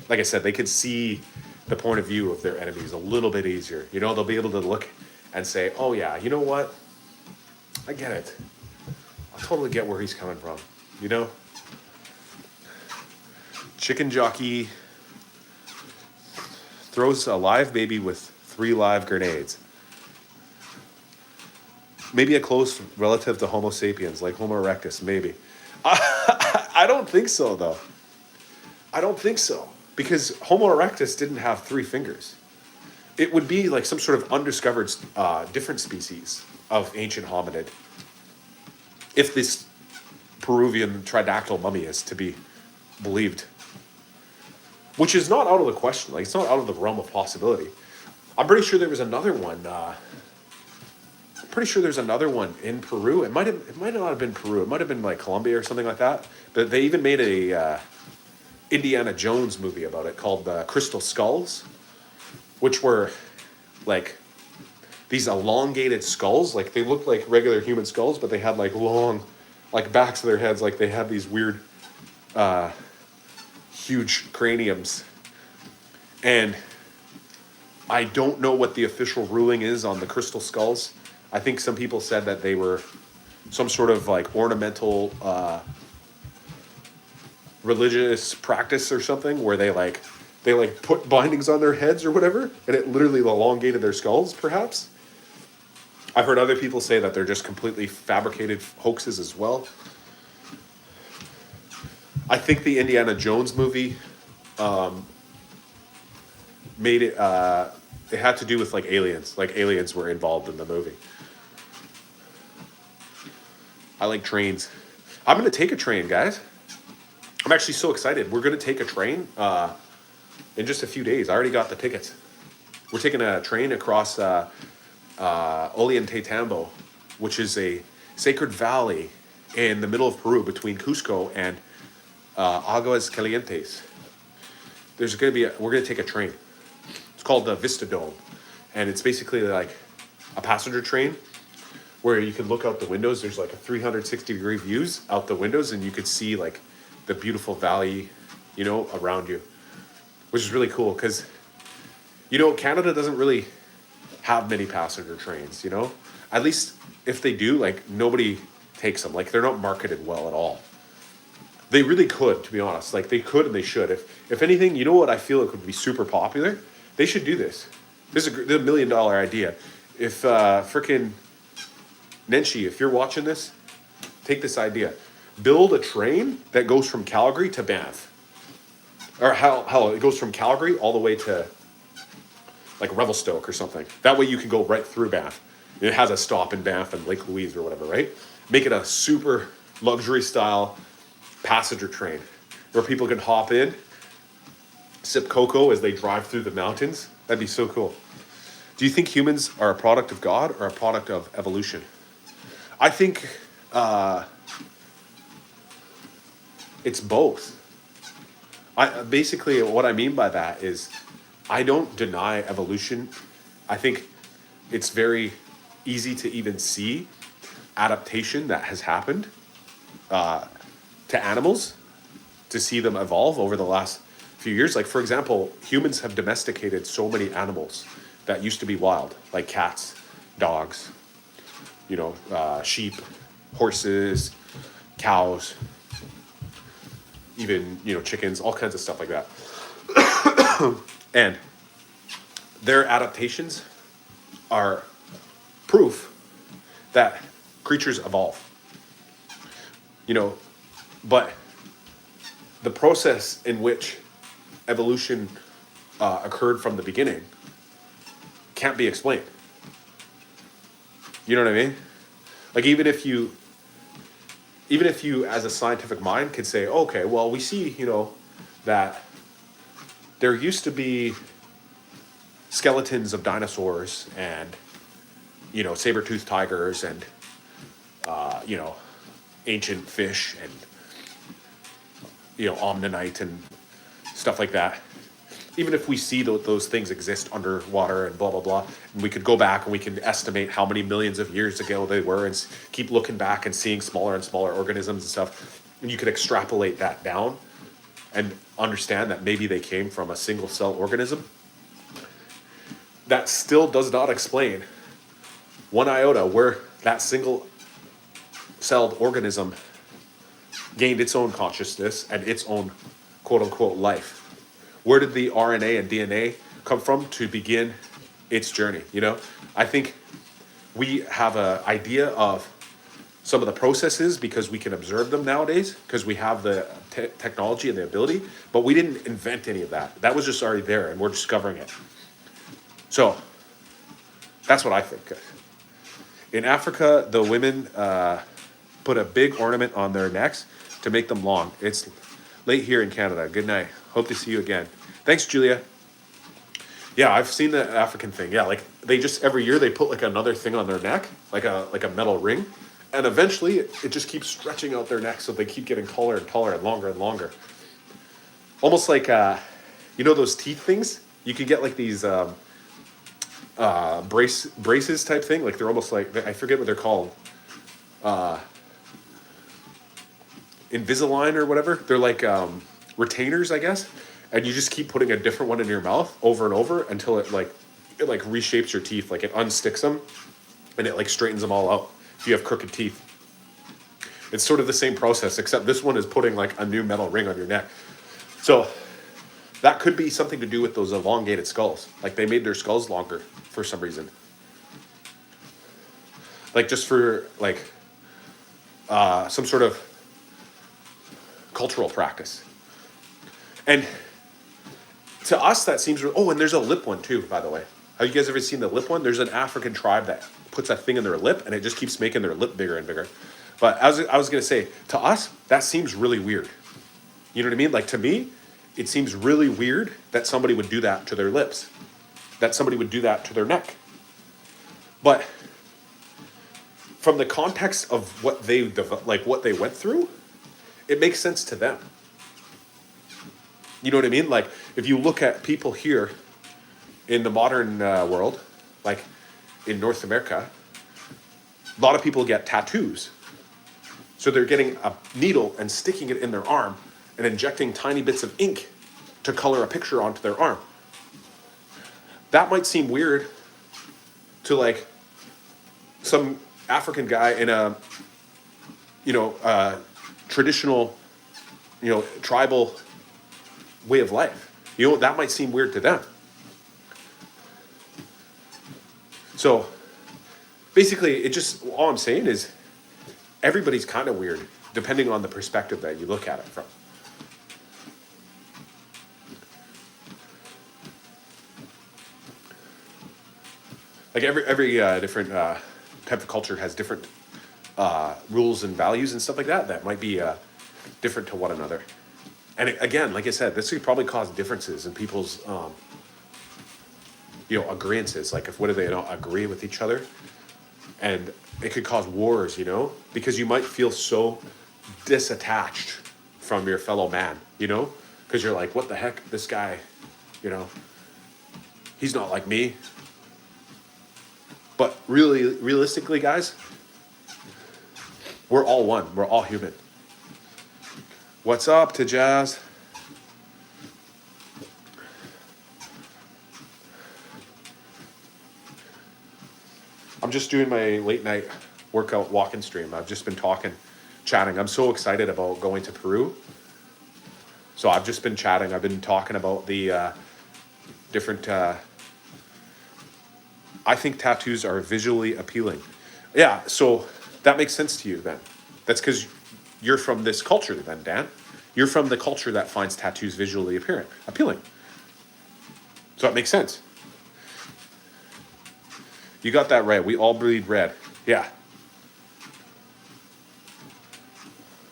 like I said, they can see the point of view of their enemies a little bit easier. You know, they'll be able to look and say, oh yeah, you know what? I get it. I totally get where he's coming from, you know? Chicken jockey throws a live baby with 3 live grenades. Maybe a close relative to Homo sapiens, like Homo erectus, maybe. I don't think so, though. I don't think so. Because Homo erectus didn't have 3 fingers. It would be like some sort of undiscovered different species of ancient hominid. If this Peruvian tridactyl mummy is to be believed. Which is not out of the question. Like, it's not out of the realm of possibility. I'm pretty sure there was another one. Pretty sure there's another one in Peru. It might not have been Peru. It might have been like Colombia or something like that. But they even made a Indiana Jones movie about it called Crystal Skulls, which were like these elongated skulls. Like they looked like regular human skulls, but they had like long, like backs of their heads. Like they had these weird, huge craniums. And I don't know what the official ruling is on the crystal skulls. I think some people said that they were some sort of like ornamental religious practice or something where they put bindings on their heads or whatever, and it literally elongated their skulls, perhaps. I've heard other people say that they're just completely fabricated hoaxes as well. I think the Indiana Jones movie made it, it had to do with like aliens. Like aliens were involved in the movie. I like trains. I'm going to take a train, guys. I'm actually so excited. We're going to take a train in just a few days. I already got the tickets. We're taking a train across Ollantaytambo, which is a sacred valley in the middle of Peru between Cusco and Aguas Calientes. We're going to take a train. It's called the Vista Dome. And it's basically like a passenger train where you can look out the windows. There's like a 360-degree views out the windows, and you could see like the beautiful valley, you know, around you, which is really cool because, you know, Canada doesn't really have many passenger trains, you know? At least if they do, like, nobody takes them. Like, they're not marketed well at all. They really could, to be honest. Like, they could and they should. If anything, you know what I feel it could be super popular? They should do this. This is a $1 million idea. If frickin' Nenshi, if you're watching this, take this idea. build a train that goes from Calgary to Banff. Or hell, it goes from Calgary all the way to like Revelstoke or something. That way you can go right through Banff. It has a stop in Banff and Lake Louise or whatever, right? Make it a super luxury style passenger train where people can hop in, sip cocoa as they drive through the mountains. That'd be so cool. Do you think humans are a product of God or a product of evolution? I think it's both. Basically, what I mean by that is I don't deny evolution. I think it's very easy to even see adaptation that has happened to animals, to see them evolve over the last few years. Like, for example, humans have domesticated so many animals that used to be wild, like cats, dogs, sheep, horses, cows, even, chickens, all kinds of stuff like that. And their adaptations are proof that creatures evolve. But the process in which evolution occurred from the beginning can't be explained. You know what I mean? Like, even if you as a scientific mind could say, okay, well, we see, that there used to be skeletons of dinosaurs and, saber-toothed tigers and, ancient fish and, ammonite and stuff like that. Even if we see those things exist underwater and blah, blah, blah, and we could go back and we can estimate how many millions of years ago they were and keep looking back and seeing smaller and smaller organisms and stuff, and you could extrapolate that down and understand that maybe they came from a single cell organism. That still does not explain one iota where that single celled organism gained its own consciousness and its own quote unquote life. Where did the RNA and DNA come from to begin its journey? I think we have an idea of some of the processes because we can observe them nowadays, because we have the technology and the ability, but we didn't invent any of that. That was just already there and we're discovering it. So that's what I think. In Africa, the women put a big ornament on their necks to make them long. It's late here in Canada. Good night. Hope to see you again. Thanks, Julia. Yeah, I've seen the African thing. Yeah, like they just every year they put like another thing on their neck, like a metal ring, and eventually it just keeps stretching out their neck, so they keep getting taller and taller and longer. Almost like those teeth things. You can get like these braces type thing. Like they're almost like, I forget what they're called. Invisalign or whatever. They're like retainers, I guess. And you just keep putting a different one in your mouth over and over until it reshapes your teeth. Like it unsticks them and it like straightens them all out if you have crooked teeth. It's sort of the same process, except this one is putting like a new metal ring on your neck. So that could be something to do with those elongated skulls. Like they made their skulls longer for some reason. Like just for like some sort of cultural practice. And to us, that seems... Oh, and there's a lip one too, by the way. Have you guys ever seen the lip one? There's an African tribe that puts a thing in their lip and it just keeps making their lip bigger and bigger. But I was going to say, to us, that seems really weird. You know what I mean? Like to me, it seems really weird that somebody would do that to their lips. That somebody would do that to their neck. But from the context of what they went through, it makes sense to them. You know what I mean? Like, if you look at people here in the modern world, like in North America, a lot of people get tattoos. So they're getting a needle and sticking it in their arm and injecting tiny bits of ink to color a picture onto their arm. That might seem weird to like some African guy in a, traditional, tribal way of life. That might seem weird to them. So basically all I'm saying is everybody's kind of weird depending on the perspective that you look at it from. Like every different type of culture has different rules and values and stuff like that that might be different to one another. And again, like I said, this could probably cause differences in people's agreeances. Like if what if they don't agree with each other, and it could cause wars, because you might feel so disattached from your fellow man, because you're like, what the heck, this guy, he's not like me. But realistically, guys, we're all one. We're all human. What's up to Jazz? I'm just doing my late night workout walking stream. I've just been chatting. I'm so excited about going to Peru. So I've just been chatting. I've been talking about the different... I think tattoos are visually appealing. Yeah, so that makes sense to you then. That's because you're from this culture then, Dan. You're from the culture that finds tattoos visually appealing. So it makes sense. You got that right. We all bleed red. Yeah.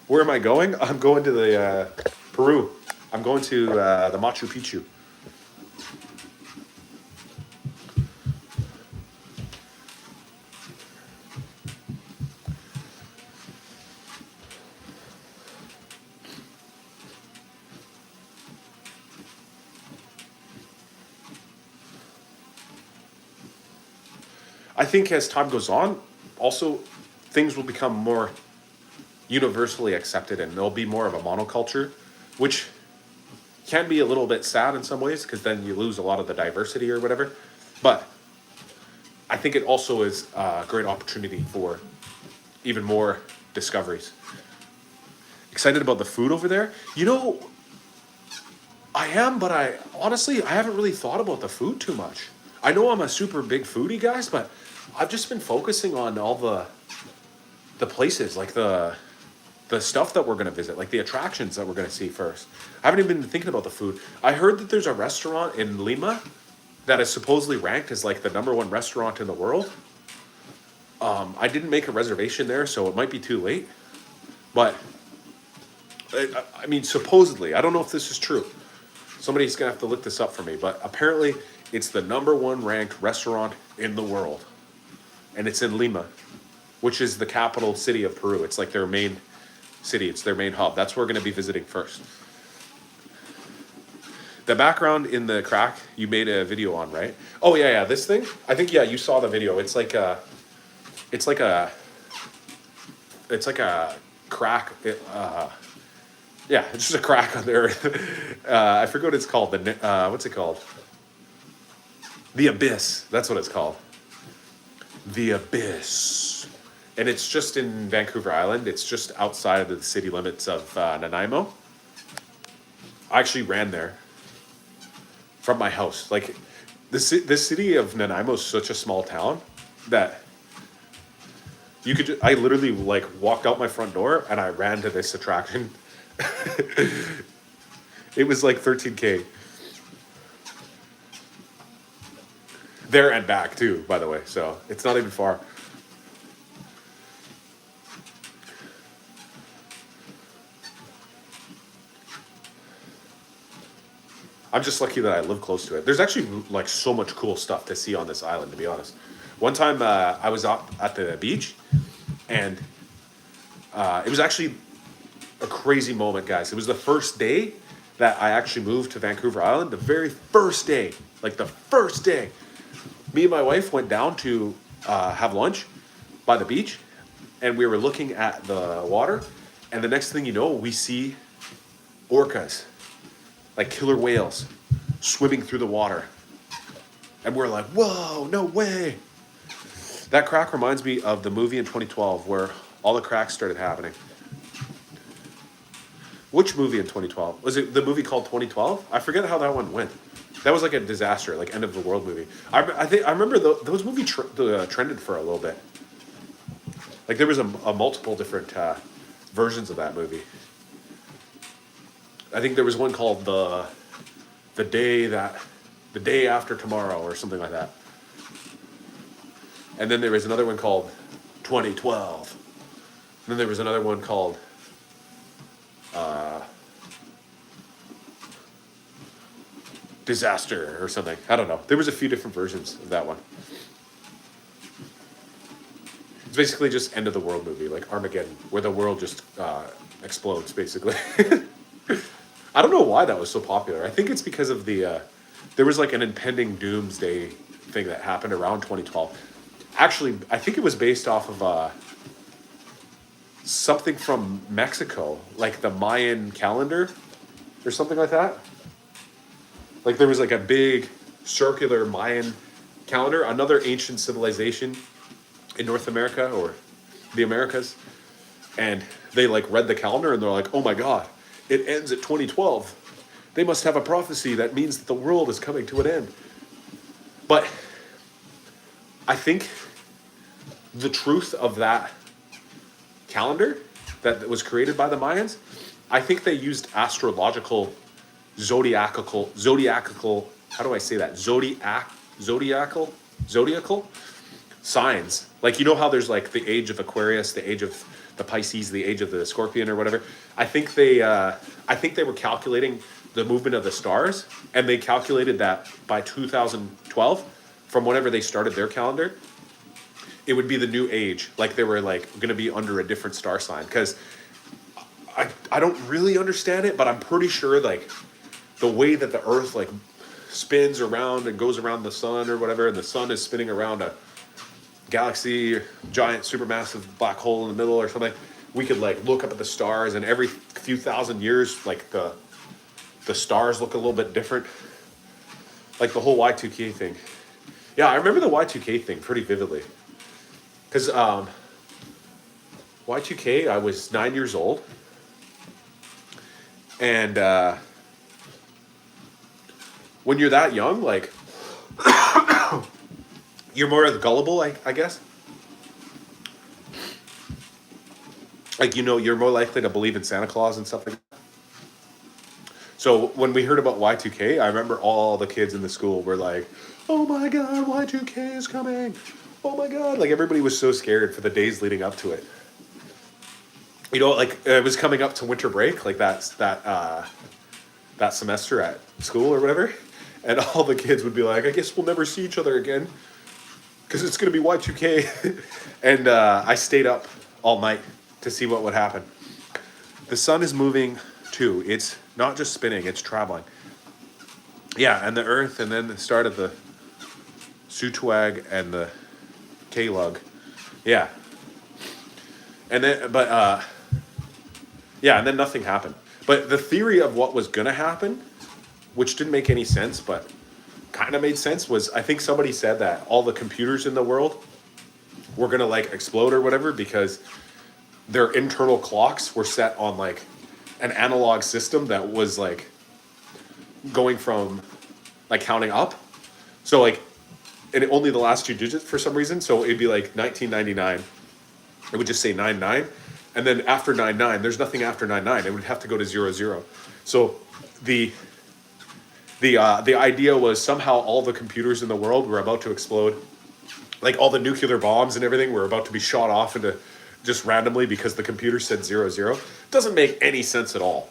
Where am I going? I'm going to the Peru. I'm going to the Machu Picchu. I think as time goes on, also things will become more universally accepted and there'll be more of a monoculture, which can be a little bit sad in some ways because then you lose a lot of the diversity or whatever. But I think it also is a great opportunity for even more discoveries. Excited about the food over there? I am, but I haven't really thought about the food too much. I know I'm a super big foodie, guys, but I've just been focusing on all the places, like the stuff that we're going to visit, like the attractions that we're going to see first. I haven't even been thinking about the food. I heard that there's a restaurant in Lima that is supposedly ranked as like the #1 restaurant in the world. I didn't make a reservation there, so it might be too late. But, I mean, supposedly, I don't know if this is true. Somebody's going to have to look this up for me, but apparently it's the #1 ranked restaurant in the world. And it's in Lima, which is the capital city of Peru. It's like their main city. It's their main hub. That's where we're going to be visiting first. The background in the crack, you made a video on, right? Oh, yeah, this thing? I think, you saw the video. It's like a crack. It's just a crack on there. I forget what it's called. What's it called? The Abyss. That's what it's called. The Abyss. And it's just in Vancouver Island. It's just outside of the city limits of Nanaimo. I actually ran there from my house. Like, the city of Nanaimo is such a small town that I literally like walked out my front door and I ran to this attraction. It was like 13K. There and back too, by the way, so it's not even far. I'm just lucky that I live close to it. There's actually like so much cool stuff to see on this island, to be honest. One time I was up at the beach and it was actually a crazy moment, guys. It was the first day that I actually moved to Vancouver Island. The very first day, like the first day. Me and my wife went down to have lunch by the beach, and we were looking at the water, and the next thing you know, we see orcas, like killer whales, swimming through the water. And we're like, whoa, no way. That crack reminds me of the movie in 2012 where all the cracks started happening. Which movie in 2012? Was it the movie called 2012? I forget how that one went. That was like a disaster, like end of the world movie. I remember those movies trended for a little bit. Like there was a multiple different versions of that movie. I think there was one called the day after tomorrow or something like that. And then there was another one called 2012. And then there was another one called Disaster or something. I don't know. There was a few different versions of that one. It's basically just end of the world movie, like Armageddon, where the world just explodes, basically. I don't know why that was so popular. I think it's because of there was like an impending doomsday thing that happened around 2012. Actually, I think it was based off of something from Mexico, like the Mayan calendar or something like that. Like there was like a big circular Mayan calendar, another ancient civilization in North America or the Americas. And they like read the calendar and they're like, oh my God, it ends at 2012. They must have a prophecy that means that the world is coming to an end. But I think the truth of that calendar that was created by the Mayans, I think they used astrological, zodiacal, how do I say that? Zodiacal signs. Like, you know how there's like the age of Aquarius, the age of the Pisces, the age of the Scorpion or whatever. I think they were calculating the movement of the stars, and they calculated that by 2012, from whenever they started their calendar, it would be the new age. Like they were like going to be under a different star sign. Because I don't really understand it, but I'm pretty sure like the way that the Earth like spins around and goes around the sun or whatever, and the sun is spinning around a galaxy, giant supermassive black hole in the middle or something, we could like look up at the stars, and every few thousand years like the stars look a little bit different. Like the whole Y2K thing. Yeah, I remember the Y2K thing pretty vividly. Because Y2K, I was 9 years old. And when you're that young, like, you're more gullible, I guess. Like, you know, you're more likely to believe in Santa Claus and stuff like that. So when we heard about Y2K, I remember all the kids in the school were like, oh my God, Y2K is coming. Oh my God. Like everybody was so scared for the days leading up to it. You know, like it was coming up to winter break, like that semester at school or whatever. And all the kids would be like, I guess we'll never see each other again because it's going to be Y2K. And I stayed up all night to see what would happen. The sun is moving too. It's not just spinning, it's traveling. Yeah, and the Earth, and then the start of the Sutwag and the K-Lug. Yeah. And then, yeah, and then nothing happened. But the theory of what was going to happen, which didn't make any sense, but kind of made sense, was I think somebody said that all the computers in the world were going to like explode or whatever because their internal clocks were set on like an analog system that was like going from like counting up. So like, and only the last two digits for some reason. So it'd be like 1999. It would just say 99. And then after 99, there's nothing after 99. It would have to go to 00. So the idea was somehow all the computers in the world were about to explode. Like all the nuclear bombs and everything were about to be shot off into just randomly because the computer said 00. Doesn't make any sense at all.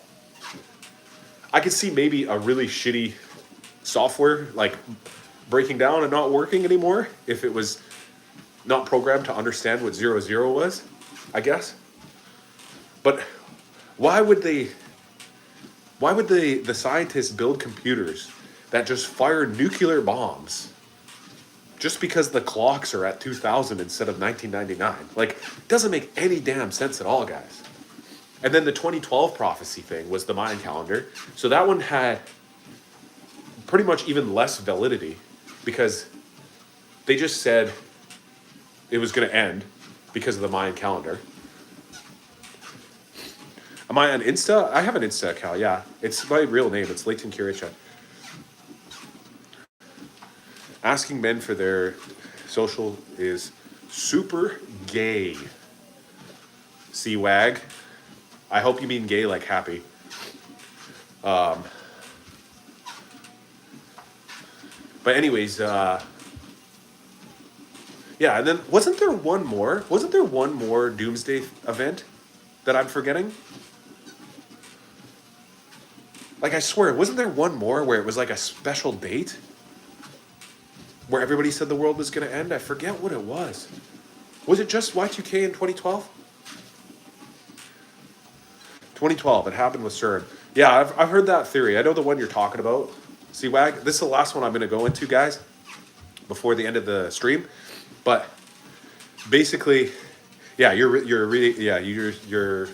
I could see maybe a really shitty software like breaking down and not working anymore if it was not programmed to understand what 00 was, I guess. But why would the scientists build computers that just fire nuclear bombs just because the clocks are at 2000 instead of 1999? Like, it doesn't make any damn sense at all, guys. And then the 2012 prophecy thing was the Mayan calendar. So that one had pretty much even less validity because they just said it was going to end because of the Mayan calendar. Am I on Insta? I have an Insta account, yeah. It's my real name. It's Leighton Kiricha. Asking men for their social is super gay. C-Wag. I hope you mean gay like happy. Um, but anyways, yeah, and then wasn't there one more? Wasn't there one more Doomsday event that I'm forgetting? Like I swear, wasn't there one more where it was like a special date? Where everybody said the world was gonna end? I forget what it was. Was it just Y2K in 2012? 2012, it happened with CERN. Yeah, I've heard that theory. I know the one you're talking about. CWAG. This is the last one I'm gonna go into, guys, before the end of the stream. But basically, yeah, you're really, yeah, you're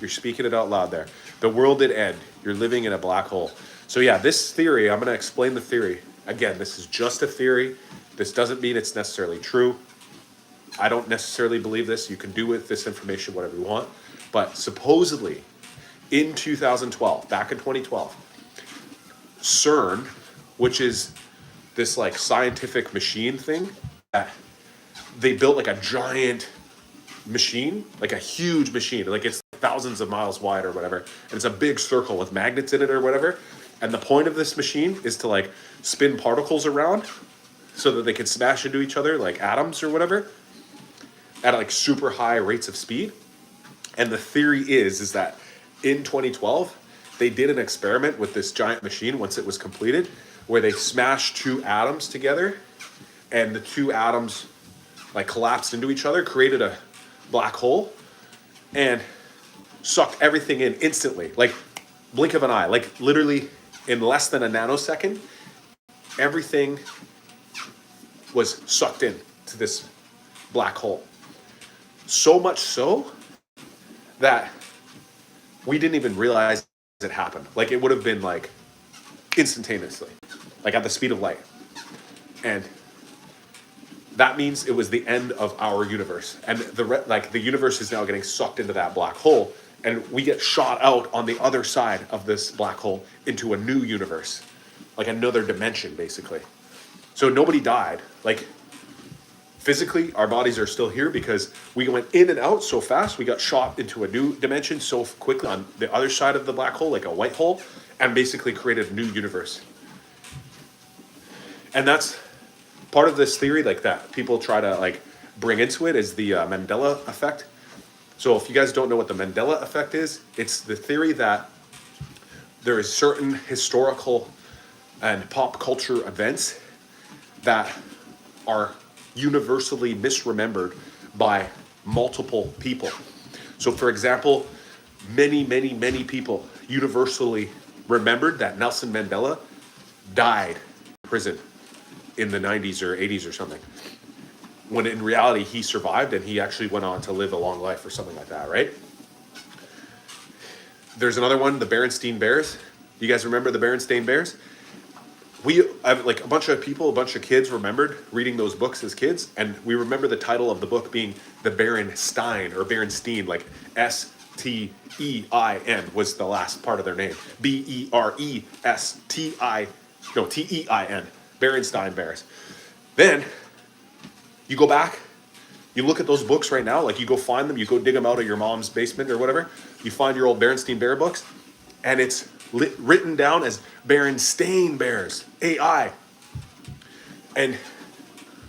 speaking it out loud there. The world did end. You're living in a black hole. So yeah, this theory, I'm gonna explain the theory. Again, this is just a theory. This doesn't mean it's necessarily true. I don't necessarily believe this. You can do with this information whatever you want. But supposedly, in 2012, back in 2012, CERN, which is this like scientific machine thing, they built like a giant machine, like a huge machine, like it's thousands of miles wide or whatever, and it's a big circle with magnets in it or whatever. And the point of this machine is to like spin particles around so that they can smash into each other like atoms or whatever at like super high rates of speed. And the theory is that in 2012 they did an experiment with this giant machine once it was completed, where they smashed two atoms together, and the two atoms like collapsed into each other, created a black hole, and sucked everything in instantly, like blink of an eye, like literally in less than a nanosecond, everything was sucked in to this black hole. So much so that we didn't even realize it happened. Like it would have been like instantaneously, like at the speed of light. And that means it was the end of our universe. And the universe is now getting sucked into that black hole, and we get shot out on the other side of this black hole into a new universe, like another dimension, basically. So nobody died. Like physically, our bodies are still here because we went in and out so fast. We got shot into a new dimension so quickly on the other side of the black hole, like a white hole, and basically created a new universe. And that's part of this theory, like that people try to like bring into it, is the Mandela effect. So if you guys don't know what the Mandela effect is, it's the theory that there is certain historical and pop culture events that are universally misremembered by multiple people. So for example, many people universally remembered that Nelson Mandela died in prison in the 90s or 80s or something, when in reality he survived and he actually went on to live a long life or something like that, right? There's another one, the Berenstain Bears. You guys remember the Berenstain Bears? Like a bunch of people, a bunch of kids remembered reading those books as kids, and we remember the title of the book being The Berenstein, or Berenstein, like Stein was the last part of their name. Berenstein, Berenstain Bears. Then you go back, you look at those books right now, like you go find them, you go dig them out of your mom's basement or whatever, you find your old Berenstain Bear books, and it's written down as Berenstain Bears, AI. And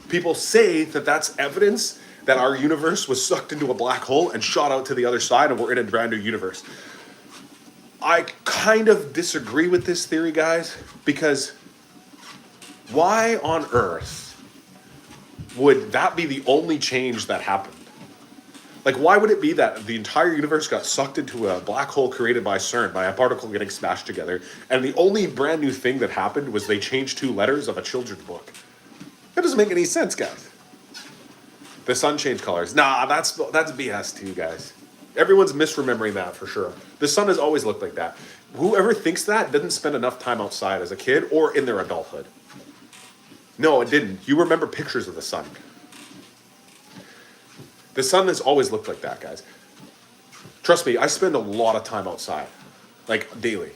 people say that that's evidence that our universe was sucked into a black hole and shot out to the other side, and we're in a brand new universe. I kind of disagree with this theory, guys, because why on earth would that be the only change that happened? Like, why would it be that the entire universe got sucked into a black hole created by CERN, by a particle getting smashed together, and the only brand new thing that happened was they changed two letters of a children's book? That doesn't make any sense, guys. The sun changed colors. Nah, that's BS too, guys. Everyone's misremembering that for sure. The sun has always looked like that. Whoever thinks that didn't spend enough time outside as a kid or in their adulthood. No, it didn't. You remember pictures of the sun. The sun has always looked like that, guys. Trust me, I spend a lot of time outside, like daily.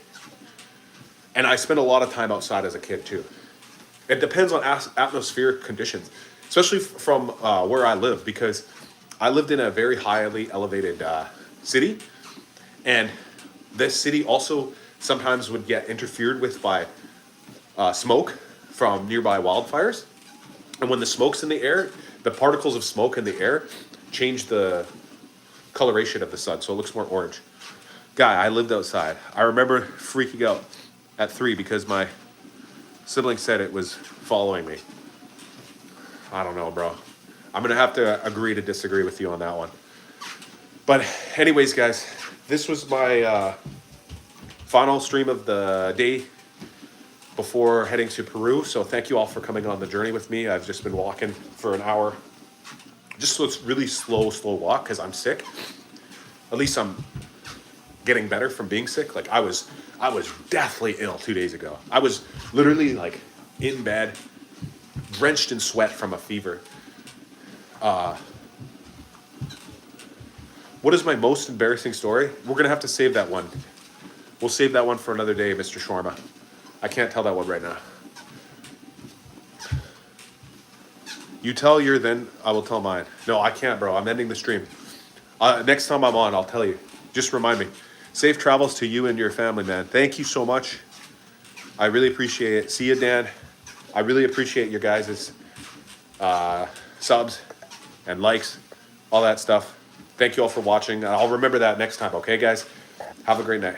And I spend a lot of time outside as a kid too. It depends on atmospheric conditions, especially from where I live, because I lived in a very highly elevated city, And this city also sometimes would get interfered with by smoke from nearby wildfires. And when the smoke's in the air, the particles of smoke in the air change the coloration of the sun, so it looks more orange. Guy, I lived outside. I remember freaking out at 3 because my sibling said it was following me. I don't know, bro. I'm gonna have to agree to disagree with you on that one. But anyways, guys, this was my final stream of the day before heading to Peru. So thank you all for coming on the journey with me. I've just been walking for an hour. Just so it's really slow walk because I'm sick. At least I'm getting better from being sick. Like I was deathly ill 2 days ago. I was literally like in bed, drenched in sweat from a fever. What is my most embarrassing story? We're gonna have to save that one. We'll save that one for another day, Mr. Shawarma. I can't tell that one right now. You tell your then, I will tell mine. No, I can't, bro. I'm ending the stream. Next time I'm on, I'll tell you. Just remind me. Safe travels to you and your family, man. Thank you so much. I really appreciate it. See you, Dan. I really appreciate your guys' subs and likes, all that stuff. Thank you all for watching. I'll remember that next time, okay, guys? Have a great night.